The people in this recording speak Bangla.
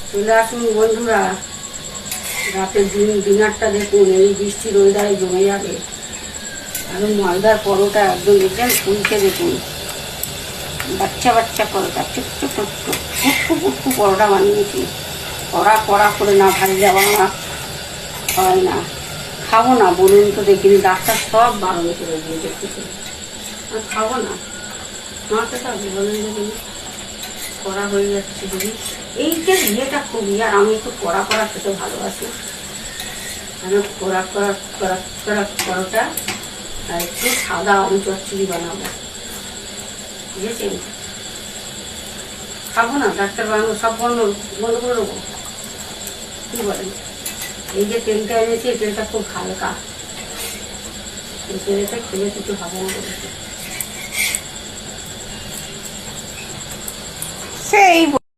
চলে আসুন বন্ধুরা, রাতের ডিনারটা দেখুন, এই বৃষ্টির ওয়েদারে জমে যাবে। একদম ময়দার পরোটা, একদম দেখবেন ফুলছে দেখুন, বাচ্চা বাচ্চা পরোটা, ছোট্ট ছোট্ট পুটকু পুটকু পরোটা বানিয়েছি। কড়া কড়া করে না ভাজলে আবার আমার হয় না, খাবো না বলুন তো দেখিনি, ডাক্তার সব বারণ করে দিয়েছে খেতে, আর খাবো না। মাকে থাকবে বলুন দেখিনি, কড়া হয়ে যাচ্ছে যদি এইটা ইয়েটা খুবই, আর আমি একটু কড়া কড়া খেতে ভালোবাসি। আমি কড়া কড়া কড়া কড়া পরোটা আর একটু সাদা আলু চচ্চড়ি বানাবো, বুঝেছেন? খাবো না, ডাক্তার বানাবো, সব বন্ধ বন্ধ করে দেবো, কী বলেন? এই যে তেলটা এনেছি, এই তেলটা খুব হালকা, এই তেলটা খেলে কিছু হবে না বলেছে। সেই